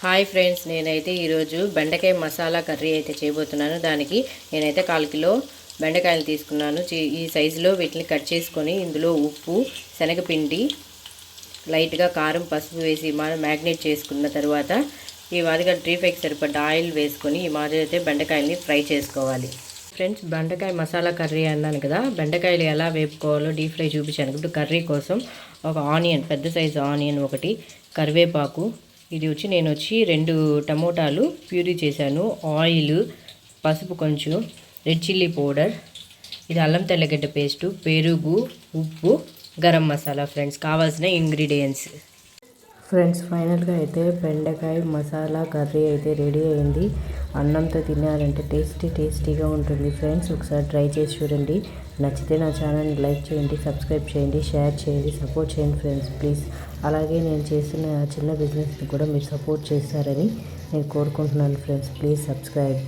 Hi friends, నేనైతే ఈరోజు బెండకాయ మసాలా కర్రీ అయితే చేయబోతున్నాను. దానికి నేనైతే 1/4 కిలో బెండకాయలు తీసుకున్నాను. ఈ సైజులో వీటిని కట్ చేసుకొని ఇందులో ఉప్పు, శనగపిండి, లైట్గా కారం, పసుపు వేసి మ్యాగ్నేట్ చేసుకున్న తర్వాత ఈ మాదిరిగా డీప్ ఫ్రైకి సరిపడ్డ ఆయిల్ వేసుకొని ఈ మాదిరి అయితే బెండకాయల్ని ఫ్రై చేసుకోవాలి. ఫ్రెండ్స్, బెండకాయ మసాలా కర్రీ అన్నాను కదా, బెండకాయలు ఎలా వేపుకోవాలో డీప్ ఫ్రై చూపించాను. ఇప్పుడు కర్రీ కోసం ఒక ఆనియన్, పెద్ద సైజు ఆనియన్ ఒకటి, కరివేపాకు, ఇది వచ్చి నేను 2 టమోటాలు ప్యూరీ చేశాను, ఆయిల్, పసుపు కొంచెం, రెడ్ చిల్లీ పౌడర్, ఇది అల్లం తెల్లగడ్డ పేస్టు, పెరుగు, ఉప్పు, గరం మసాలా. ఫ్రెండ్స్, కావాల్సిన ఇంగ్రీడియంట్స్. ఫ్రెండ్స్, ఫైనల్గా అయితే బెండకాయ మసాలా కర్రీ అయితే రెడీ అయింది. అన్నంతో తినాలంటే టేస్టీగా ఉంటుంది. ఫ్రెండ్స్, ఒకసారి ట్రై చేసి చూడండి. నచ్చితే నా ఛానల్ని లైక్ చేయండి, సబ్స్క్రైబ్ చేయండి, షేర్ చేయండి, సపోర్ట్ చేయండి ఫ్రెండ్స్ ప్లీజ్. అలాగే నేను చేస్తున్న చిన్న బిజినెస్ని కూడా మీరు సపోర్ట్ చేస్తారని నేను కోరుకుంటున్నాను ఫ్రెండ్స్. Please subscribe.